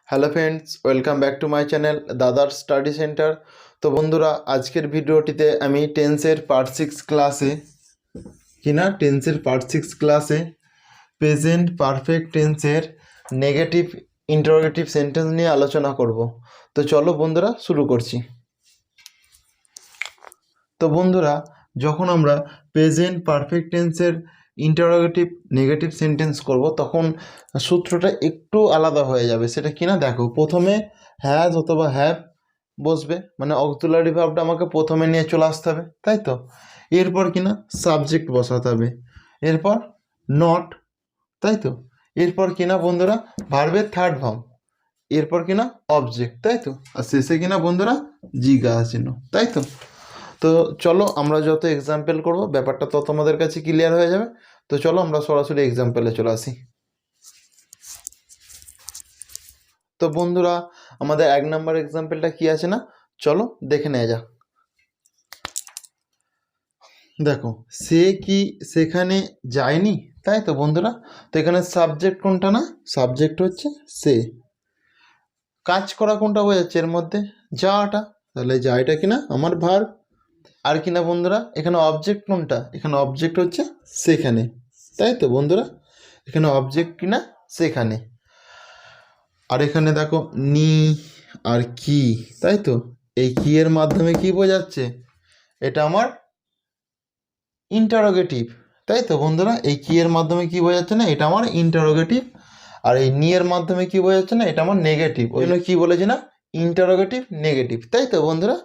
Hello friends, welcome back to my channel দাদার study centre. তো বন্ধুরা, আজকের ভিডিওটিতে আমি টেন্সের পার্ট সিক্স ক্লাসে প্রেজেন্ট পারফেক্ট টেন্সের নেগেটিভ ইন্টারোগেটিভ সেন্টেন্স নিয়ে আলোচনা করব। তো চলো বন্ধুরা শুরু করছি। তো বন্ধুরা, যখন আমরা প্রেজেন্ট পারফেক্ট টেন্সের ইন্টারোগেটিভ নেগেটিভ সেন্টেন্স করব, তখন সূত্রটা একটু আলাদা হয়ে যাবে। সেটা কিনা দেখো, প্রথমে হ্যাজ অথবা হ্যাভ বসবে, মানে অক্সিলারি ভার্বটা আমাকে প্রথমে নিয়ে চলে আসতে হবে, তাই তো। এরপর কিনা সাবজেক্ট বসাতে হবে, এরপর নট, তাই তো। এরপর কিনা বন্ধুরা ভার্বের থার্ড ফর্ম, এরপর কিনা অবজেক্ট, তাই তো। আর শেষে কিনা বন্ধুরা জিজ্ঞাসা চিহ্ন, তাই তো। তো চলো আমরা যত এক্সাম্পল করব ব্যাপারটা তো তোমাদের কাছে ক্লিয়ার হয়ে যাবে। তো চলো আমরা সরাসরি এক্সাম্পলে চলে আসি। তো বন্ধুরা, আমাদের 1 নম্বর এক্সাম্পলটা কি আছে না, চলো দেখে নেওয়া যাক। দেখো, সে কি সেখানে যায়নি, তাই তো বন্ধুরা। তো এখানে সাবজেক্ট কোনটা না, সাবজেক্ট হচ্ছে সে। কাজ করা কোনটা বোঝাচ্ছে এর মধ্যে, যাওয়াটা, তাহলে যায়টা কিনা আমার ভার্ব। আর কিনা বন্ধুরা এখানে অবজেক্ট কোনটা, এখানে অবজেক্ট হচ্ছে সেখানে, তাই তো বন্ধুরা। এখানে অবজেক্ট কিনা সেখানে। আর এখানে দেখো নি আর কি, তাই তো। এই কি এর মাধ্যমে কি বোঝাচ্ছে, এটা আমার ইন্টারোগেটিভ, তাই তো বন্ধুরা। এই কি এর মাধ্যমে কি বোঝাচ্ছে না, এটা আমার ইন্টারোগেটিভ। আর এই নি এর মাধ্যমে কি বোঝাচ্ছে না, এটা আমার নেগেটিভ। ওই জন্য কি বলেছি না, ইন্টারোগেটিভ নেগেটিভ, তাই তো বন্ধুরা।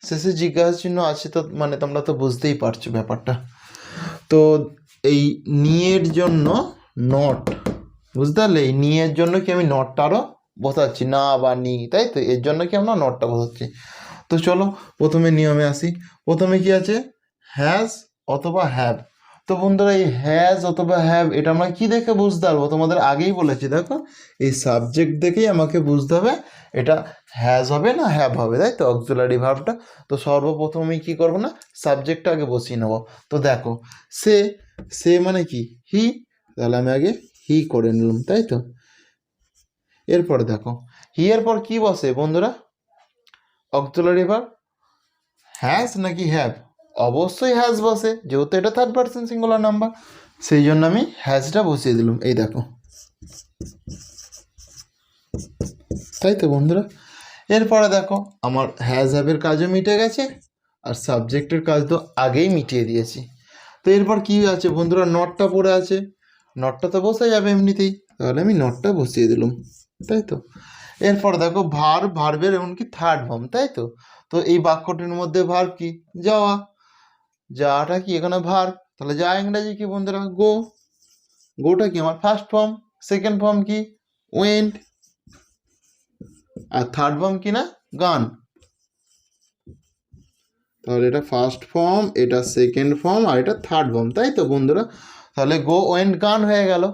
শেষে জিজ্ঞাসা চিহ্ন আছে, তো মানে তোমরা তো বুঝতেই পারছো ব্যাপারটা। তো এই নিয়ের জন্য নট, বুঝতে পারলে, এই নিয়ের জন্য কি আমি নটটা আরও বসাচ্ছি, না বা নি, তাই তো। এর জন্য কি আমরা নটটা বসাচ্ছি। তো চলো প্রথমে নিয়মে আসি। প্রথমে কি আছে, হ্যাজ অথবা হ্যাভ। তো বন্ধুরা, এই হ্যাজ অথবা হ্যাভ এটা আমরা কি দেখে বুঝতে পারবো, তোমাদের আগেই বলেছি। দেখো, এই সাবজেক্ট দেখেই আমাকে বুঝতে হবে এটা হ্যাজ হবে না হ্যাভ হবে, তাই তো, অক্সিলারি ভার্বটা। তো সর্বপ্রথম আমি কী করবো না, সাবজেক্টটা আগে বসিয়ে নেবো। তো দেখো, সে, সে মানে কি হি, তাহলে আমি আগে হি করে নিলাম, তাই তো। এরপরে দেখো, হি এর পর কি বসে বন্ধুরা, অক্সিলারি ভার্ব। হ্যাজ নাকি হ্যাভ, অবশ্যই হ্যাজ বসে, যেহেতু এটা থার্ড পারসন সিঙ্গুলার নাম্বার, সেই জন্য আমি হ্যাজটা বসিয়ে দিলাম। এই দেখো, তাই তো বন্ধুরা। এরপরে দেখো, আমার হ্যাজ হ্যাভের কাজও মিটে গেছে, আর সাবজেক্টের কাজ তো আগেই মিটিয়ে দিয়েছি। তো এরপর কি আছে বন্ধুরা, নটটা পড়ে আছে, নটটা তো বসে যাবে এমনিতেই, তাহলে আমি নটটা বসিয়ে দিলাম, তাই তো। এরপর দেখো ভার্বের এমনকি থার্ড ফর্ম, তাই তো। তো এই বাক্যটির মধ্যে ভার্ব কি, যাওয়া, যাওয়াটা কি এখানে ভার্ব, তাহলে যা ইংরেজি কি বন্ধুরা, গো। গোটা কি আমার ফার্স্ট ফর্ম, সেকেন্ড ফর্ম কি ওয়েন্ট, আর থার্ড ফর্ম কি না গান। তাহলে এটা ফার্স্ট ফর্ম, এটা সেকেন্ড ফর্ম, আর এটা থার্ড ফর্ম, তাই তো বন্ধুরা। তাহলে গো ওয়েন্ট গান হয়ে গেল।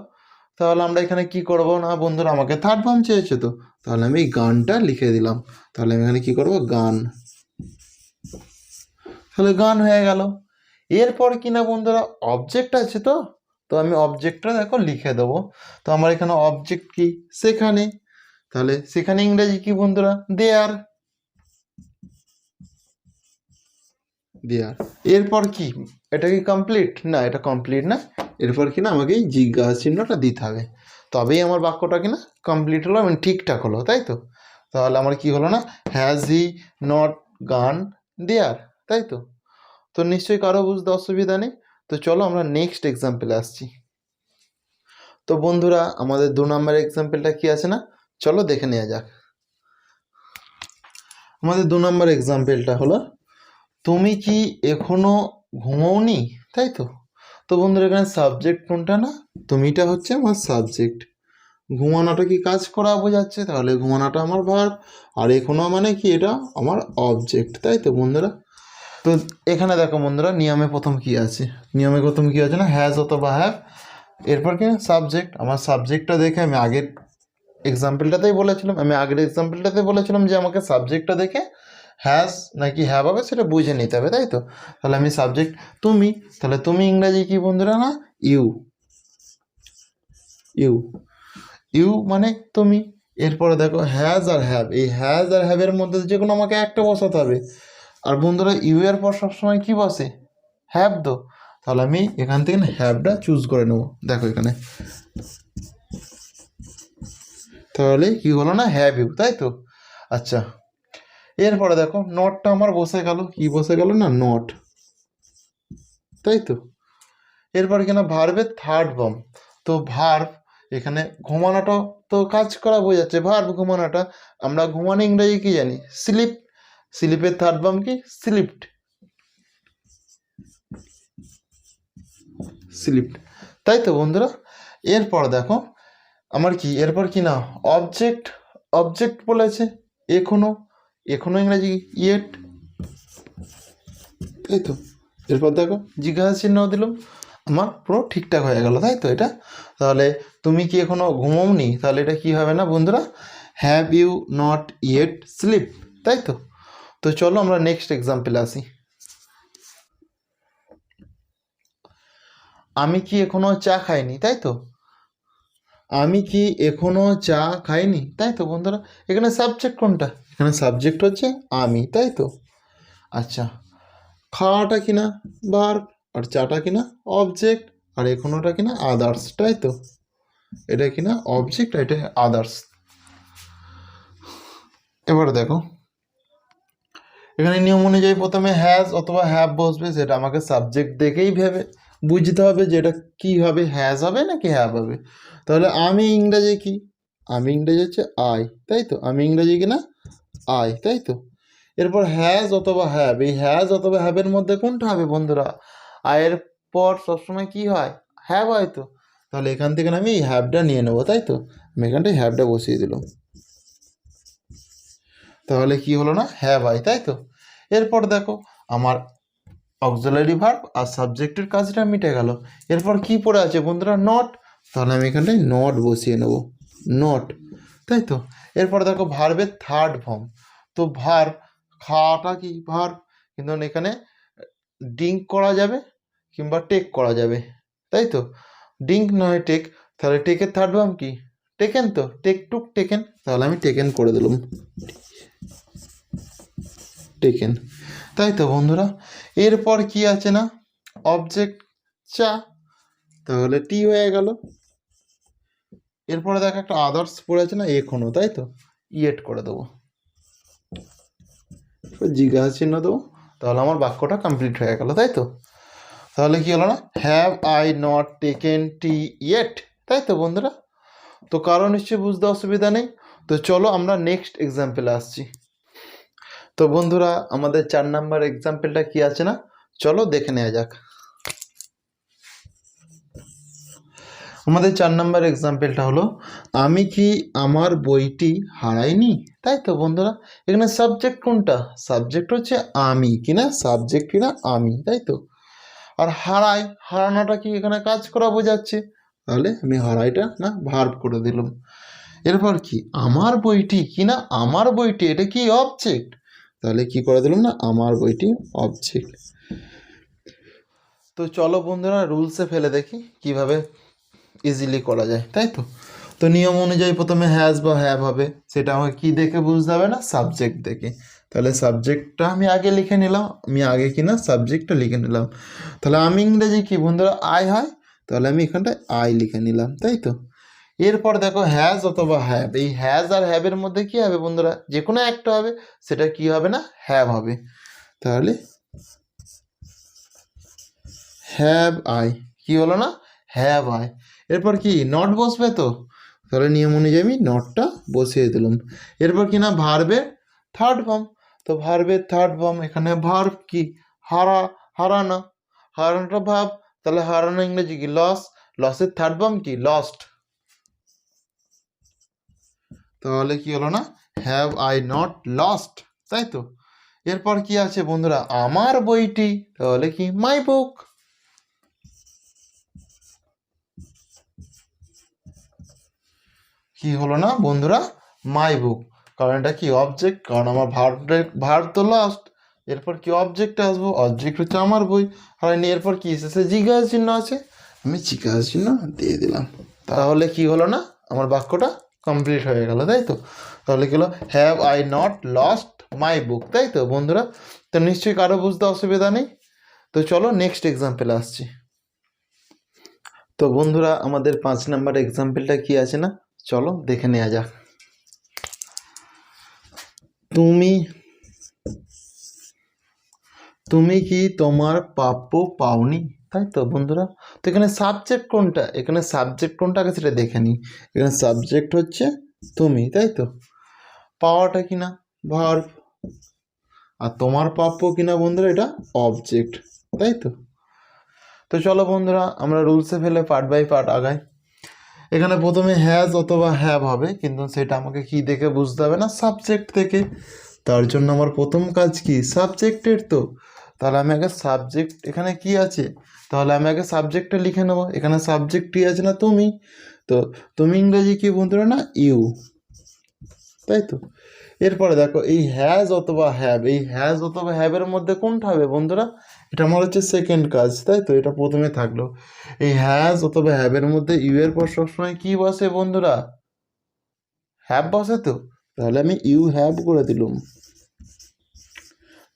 তাহলে আমরা এখানে কি করব না বন্ধুরা, আমাকে থার্ড ফর্ম চেয়েছে, তো তাহলে আমি গানটা লিখে দিলাম। তাহলে আমি এখানে কি করব, গান। তাহলে গান হয়ে গেল। এরপর কি না বন্ধুরা অবজেক্ট আছে, তো তো আমি অবজেক্টটা দেখো লিখে দেবো। তো আমার এখানে অবজেক্ট কি, সেখানে, তাহলে সেখানে ইংরেজি কি বন্ধুরা, দেয়ার, দেয়ার। এরপর কি, এটা কি কমপ্লিট না, এটা কমপ্লিট না। এরপর কি না আমাকে এই জিজ্ঞাসা চিহ্নটা দিতে হবে, তবেই আমার বাক্যটা কি না কমপ্লিট হলো, মানে ঠিকঠাক হলো, তাই তো। তাহলে আমার কি হলো না, হ্যাজ হি নট গান দেয়ার, তাই তো। তো নিশ্চয়ই কারো বুঝতে অসুবিধা নেই। তো চলো আমরা নেক্সট এক্সাম্পলে আসছি। তো বন্ধুরা, আমাদের 2 নম্বর এক্সাম্পলটা কি আছে না, চলো দেখে নেওয়া যাক। আমাদের 2 নম্বর এক্সাম্পলটা হলো, তুমি কি এখনো ঘুমোওনি, তাই তো। তো বন্ধুরা এখানে সাবজেক্ট কোনটা না, তুমিটা হচ্ছে আমার সাবজেক্ট, ঘুমানোটা কি কাজ করা বোঝাচ্ছে, তাহলে ঘুমানোটা আমার ভার্ব, আর এখনো মানে কি এটা আমার অবজেক্ট, তাই তো বন্ধুরা। তো এখানে দেখো বন্ধুরা, নিয়মে প্রথম কি আছে, নিয়মে প্রথম কি আছে না, হ্যাজ অথবা হ্যাভ। এরপর কি সাবজেক্ট, আমার সাবজেক্টটা দেখে আমি আগের এক্সাম্পলটাতে বলেছিলাম যে আমাকে সাবজেক্টটা দেখে হ্যাজ নাকি হ্যাভ হবে সেটা বুঝে নিতে হবে, তাই তো। তাহলে আমি সাবজেক্ট তুমি, তাহলে তুমি ইংরাজি কি বন্ধুরা না, ইউ, ইউ, ইউ মানে তুমি, এরপরে দেখো হ্যাজ আর হ্যাভ, এই হ্যাজ আর হ্যাভের মধ্যে যে কোনো আমাকে একটা বসাতে হবে। আর বন্ধুরা ইউ এর পর সবসময় কি বসে? হ্যাভ। তো তাহলে আমি এখান থেকে হ্যাভটা চুজ করে নেবো। দেখো এখানে তাহলে কি হলো না, হ্যাভ ইউ, তাই তো। আচ্ছা, এরপরে দেখো নটটা আমার বসে গেল, কি বসে গেল না, নট, তাই তো। এরপর কিনা ভার্বের থার্ড ফর্ম। তো ভার্ব এখানে ঘুমানোটা তো কাজ করা বোঝাচ্ছে, ভার্ব ঘুমানোটা। আমরা ঘুমানো ইংরেজি কি জানি? স্লিপ। স্লিপের থার্ড ফর্ম কি? স্লিপড। স্লিপড, তাই তো বন্ধুরা। এরপর দেখো আমার কি, এরপর কি না, অবজেক্ট। অবজেক্ট বলেছে এখনো, এখনো ইংরেজি ইয়েট, তাই তো। এরপর দেখো জিজ্ঞাসা চিহ্ন দিলাম, আমার পুরো ঠিকঠাক হয়ে গেল, তাই তো এটা। তাহলে তুমি কি এখনো ঘুমোওনি? তাহলে এটা কি হবে না বন্ধুরা, have you not yet slip, তাই তো। তো চলো আমরা নেক্সট এক্সাম্পলে আসি। আমি কি এখনো চা খাইনি, তাই তো। আমি কি এখনো চা খাইনি, তাই তো বন্ধুরা। এখানে সাবজেক্ট কোনটা? এখানে সাবজেক্ট হচ্ছে আমি, তাই তো। আচ্ছা, খাওয়াটা কিনা ভার্ব, আর চাটা কিনা অবজেক্ট, আর এখনোটা কিনা আদার্স, তাই তো। এটা কিনা অবজেক্ট, আর এটা আদার্স। এবার দেখো এখানে নিয়ম অনুযায়ী প্রথমে হ্যাজ অথবা হ্যাভ বসবে, সেটা আমাকে সাবজেক্ট দেখেই ভেবে বুঝতে হবে যে এটা কী হবে, হ্যাজ হবে নাকি হ্যাভ হবে। তাহলে আমি ইংরেজি কি? আমি ইংরেজি হচ্ছে আই, তাই তো। আমি ইংরেজি কিনা আই, তাই তো। এরপর হ্যাজ অথবা হ্যাভ, এই হ্যাজ অথবা হ্যাভের মধ্যে কোনটা হবে বন্ধুরা? আয়ের পর সবসময় কি হয়? হ্যাভ হয় তো। তাহলে এখান থেকে আমি এই হ্যাভটা নিয়ে নেবো, তাই তো। আমি এখানটায় হ্যাভটা বসিয়ে দিলাম, তাহলে কি হলো না, হ্যাভ হয়, তাই তো। এরপর দেখো আমার অক্সিলারি ভার্ব আর সাবজেক্টের কাজটা মিটে গেল। এরপর কি পড়ে আছে বন্ধুরা? নট। তাহলে আমি এখানটায় নট বসিয়ে নেব, নট, তাই তো। এরপর দেখো ভার্বের থার্ড ফর্ম। তো ভার্ব, খাওয়াটা কি ভার্ব, কিন্তু এখানে ডিঙ্ক করা যাবে কিংবা টেক করা যাবে, তাই তো। ডিঙ্ক নয় টেক, তাহলে টেকের থার্ড ফর্ম কি? টেকেন। তো টেক টুক টেকেন, তাহলে আমি টেকেন করে দিলাম, টেকেন, তাই তো বন্ধুরা। এরপর কি আছে না, অবজেক্ট চা, তাহলে টি হয়ে গেল। এরপরে দেখো একটা আদার্স পড়েছে না এখনো, তাই তো, ইয়েট করে দেবো, জিজ্ঞাসা চিহ্ন দেবো, তাহলে আমার বাক্যটা কমপ্লিট হয়ে গেল, তাই তো। তাহলে কি হলো না, have I not taken tea yet, তাই তো বন্ধুরা। তো কারো নিশ্চয়ই বুঝতে অসুবিধা নেই। তো চলো আমরা নেক্সট এক্সাম্পলে আসছি। তো বন্ধুরা আমাদের 4 নাম্বার এক্সাম্পলটা কি আছে না, চলো দেখে নেওয়া যাক। আমাদের 4 নাম্বার এক্সাম্পলটা হলো, আমি কি আমার বইটি হারাইনি, তাই তো বন্ধুরা। এখানে সাবজেক্ট কোনটা? সাবজেক্ট হচ্ছে আমি, কিনা সাবজেক্ট কিনা আমি, তাই তো। আর হারাই, হারানোটা কি এখানে কাজ করা বোঝাচ্ছে, তাহলে আমি হারাইটা না ভার্ব করে দিলাম। এরপর কি, আমার বইটি কিনা আমার বইটি, এটা কি অবজেক্ট, তাহলে কি করে দিলাম না আমার বইটি অবজেক্ট। তো চলো বন্ধুরা রুলসে ফেলে দেখি কিভাবে ইজিলি করা যায়, তাই তো। তো নিয়ম অনুযায়ী প্রথমে হ্যাজ বা হ্যাভ হবে, সেটা আমাকে কী দেখে বুঝতে হবে না, সাবজেক্ট দেখে। তাহলে সাবজেক্টটা আমি আগে লিখে নিলাম, আমি আগে কিনা সাবজেক্টটা লিখে নিলাম। তাহলে আমি ইংরেজি কি বন্ধুরা আই হয়, তাহলে আমি এখানটায় আই লিখে নিলাম, তাই তো। এরপর দেখো হ্যাজ অথবা হ্যাভ, এই হ্যাজ আর হ্যাভের মধ্যে কি হবে বন্ধুরা? যে কোনো একটা হবে, সেটা কি হবে না, হ্যাভ হবে। তাহলে হ্যাভ আই, কি হলো না, হ্যাভ আই। এরপর কি নট বসবে তো, তাহলে নিয়ম অনুযায়ী আমি নটটা বসিয়ে দিলাম। এরপর কি না ভার্বের থার্ড ফর্ম। তো ভার্বের থার্ড ফর্ম, এখানে ভার্ব কি হারানো, হারানোটা ভাব, তাহলে হারানো ইংরেজি কি লস, লসের থার্ড ফর্ম কি লস্ট, তাহলে কি হলো না, হ্যাভ আই নট লস্ট, তাই তো। এরপর কি আছে বন্ধুরা, আমার বইটি, তাহলে কি মাই বুক, কি হলো না বন্ধুরা, মাই বুক, কারণ এটা কি অবজেক্ট, কারণ আমার ভার্ব তো লাস্ট। এরপর কি অবজেক্ট আসবো, অবজেক্ট হচ্ছে আমার বই, আর এরপর কি এসেছে, জিজ্ঞাসা চিহ্ন আছে, আমি জিজ্ঞাসা চিহ্ন দিয়ে দিলাম, তাহলে কি হলো না, আমার বাক্যটা কমপ্লিট হয়ে গেল, তাই তো? তাহলে কি হলো, have I not lost my book, তাই তো বন্ধুরা? তো নিশ্চয়ই কারো বুঝতে অসুবিধা নেই। তো চলো নেক্সট এক্সাম্পলে আসছি। তো বন্ধুরা আমাদের 5 নাম্বার এক্সাম্পলটা কি আছে না, চলো দেখে নেওয়া যাক। তুমি কি তোমার প্রাপ্য পাওনি, তাই তো বন্ধুরা? তো এখানে সাবজেক্ট কোনটা, এখানে সাবজেক্ট কোনটা আগে সেটা দেখে নিই। এখানে সাবজেক্ট হচ্ছে তুমি, তাই তো? পাওয়াটা কিনা ভার্ব, আর তোমার প্রাপ্য কিনা বন্ধুরা এটা অবজেক্ট, তাই তো? তো চলো বন্ধুরা আমরা রুলসে ফেলে পার্ট বাই পার্ট আগাই। এখানে প্রথমে হ্যাজ অথবা হ্যাভ হবে, কিন্তু সেটা আমাকে কি দেখে বুঝতে হবে না, সাবজেক্ট থেকে। তার জন্য আমার প্রথম কাজ কি, সাবজেক্টের। তো তাহলে আমি আগে সাবজেক্ট, এখানে কি আছে, তাহলে আমি আগে সাবজেক্টটা লিখে নেবো। এখানে সাবজেক্টই আছে না তুমি, তো তুমি ইংরেজি কি বন্ধুরা না ইউ, তাই তো? এরপরে দেখো এই হ্যাজ অথবা হ্যাভ, এই হ্যাজ অথবা হ্যাভের মধ্যে কোনটা হবে বন্ধুরা, এটা আমার হচ্ছে সেকেন্ড কাজ, তাই তো? এটা প্রথমে থাকলো। এই হ্যাজ অথবা হ্যাভের মধ্যে ইউ এর পর সবসময় কি বসে বন্ধুরা, হ্যাভ বসে। তো তাহলে আমি ইউ হ্যাভ করে দিলাম,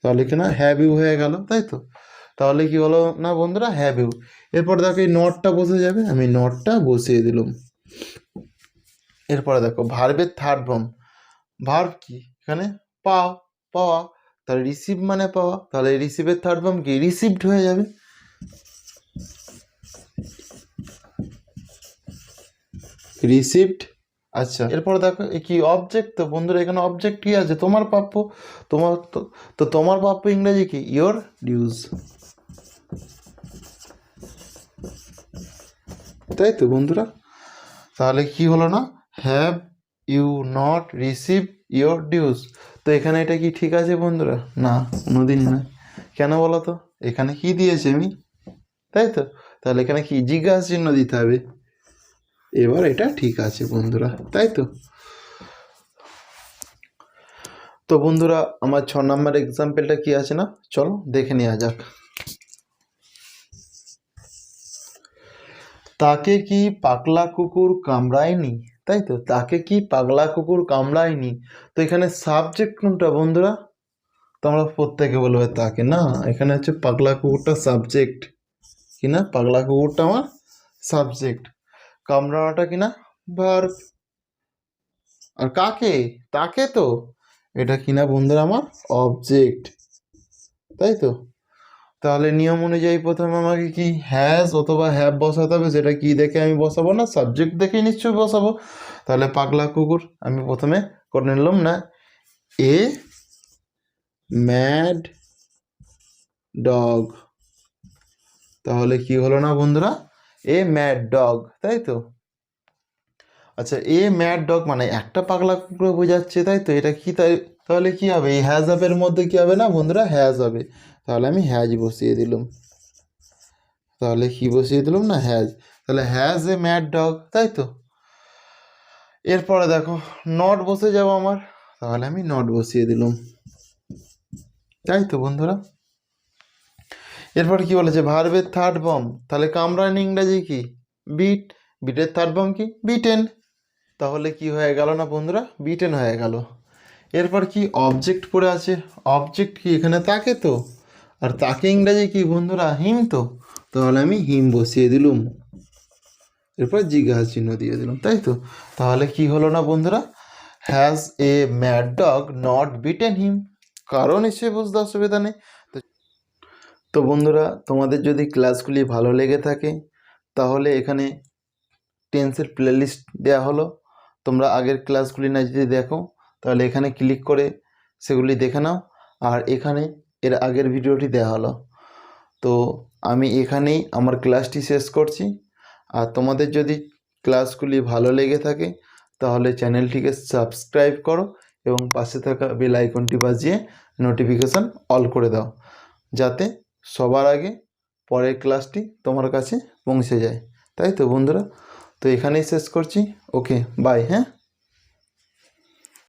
তাহলে কি না হ্যাভ ইউ হয়ে গেল, তাই তো? তাহলে কি হলো না বন্ধুরা, হ্যাভ ইউ। এরপর দেখো এই নটটা বসে যাবে, আমি নটটা বসিয়ে দিলাম। এরপরে দেখো ভার্বের থার্ড ফর্ম, ভার্ব কি এখানে পাও, পাওয়া, তাহলে রিসিভ মানে পাওয়া, তাহলে রিসিভের থার্ড ফর্ম কি রিসিভড হয়ে যাবে, রিসিভড। আচ্ছা এরপরে দেখো এ কি অবজেক্ট, তো বন্ধুরা এখানে অবজেক্ট কি আছে, তোমার প্রাপ্য। তোমার তো তোমার প্রাপ্য ইংরেজি কি ইয়োর ডিউজ, তাই তো বন্ধুরা? তাহলে কি হলো না, have you not receive your dues. তো এখানে এটা কি ঠিক আছে বন্ধুরা, না কোনোদিন না। কেন বলো তো, এখানে কি দিয়েছে আমি, তাই তো? তাহলে এখানে কি জিজ্ঞাসা চিহ্ন দিতে হবে। এবার এটা ঠিক আছে বন্ধুরা, তাই তো? তো বন্ধুরা আমার 6 নম্বর এক্সাম্পলটা কি আছে না, চলো দেখে নেওয়া যাক। তাকে কি পাগলা কুকুর কামড়ায়নি, তাই তো? তাকে কি পাগলা কুকুর কামড়ায়নি। তো এখানে সাবজেক্ট কোনটা বন্ধুরা, তোমরা প্রত্যেকে বলবে তাকে, না এখানে হচ্ছে পাগলা কুকুরটা সাবজেক্ট, কিনা পাগলা কুকুরটা আমার সাবজেক্ট, কামড়ানোটা কিনা ভার্ব। আর কাকে, তাকে, তো এটা কিনা বন্ধুরা আমার অবজেক্ট, তাই তো? তাহলে নিয়ম অনুযায়ী প্রথমে আমাকে কি হ্যাজ অথবা হ্যাভ বসাতে হবে, সেটা কি দেখে আমি বসাবো না, সাবজেক্ট দেখেই নিশ্চয়ই বসাবো। তাহলে পাগলা কুকুর আমি প্রথমে করে নিলাম না, এ ম্যাড ডগ। তাহলে কি হলো না বন্ধুরা, এ ম্যাড ডগ, তাই তো? আচ্ছা এ ম্যাড ডগ মানে একটা পাগলা কুকুর বোঝাচ্ছে, তাই তো? এটা কি তাই, তাহলে কি হবে, এই হ্যাজ আপের মধ্যে কি হবে না বন্ধুরা, হ্যাজ হবে। তাহলে আমি হ্যাজ বসিয়ে দিলাম, তাহলে কি বসিয়ে দিলাম না হ্যাজ, তাহলে হ্যাজ এ ম্যাড ডগ, তাই তো? এরপরে দেখো নট বসে যাবো আমার, তাহলে আমি নট বসিয়ে দিলাম, তাই তো বন্ধুরা? এরপর কি বলেছে ভার্বের থার্ড ফর্ম, তাহলে কামড়ান ইংরাজি কি বিট, বিটের থার্ড ফর্ম কি বিটেন। তাহলে কি হয়ে গেল না বন্ধুরা, বিটেন হয়ে গেল। এরপর কি অবজেক্ট পড়ে আছে, অবজেক্ট কি এখানে তাকে, তো আর তাকে ইংরাজি কি বন্ধুরা হিম। তো তাহলে আমি হিম বসিয়ে দিলুম, এরপর জিজ্ঞাসা চিহ্ন দিয়ে দিলাম, তাই তো? তাহলে কি হলো না বন্ধুরা, has a mad dog not bitten him, কারণ নিশ্চয়ই বুঝতে অসুবিধা নেই। তো বন্ধুরা তোমাদের যদি ক্লাসগুলি ভালো লেগে থাকে তাহলে এখানে টেন্সের প্লেলিস্ট দেওয়া হলো, তোমরা আগের ক্লাসগুলি না যদি দেখো তাহলে এখানে ক্লিক করে সেগুলি দেখে নাও। আর এখানে এর আগের ভিডিওটি দেওয়া হলো। তো আমি এখানেই আমার ক্লাসটি শেষ করছি। আর তোমাদের যদি ক্লাসগুলি ভালো লেগে থাকে তাহলে চ্যানেলটিকে সাবস্ক্রাইব করো এবং পাশে থাকা বেল আইকনটি বাজিয়ে নোটিফিকেশান অল করে দাও, যাতে সবার আগে পরের ক্লাসটি তোমার কাছে পৌঁছে যায়, তাই তো বন্ধুরা? তো এখানেই শেষ করছি, ওকে বাই, হ্যাঁ।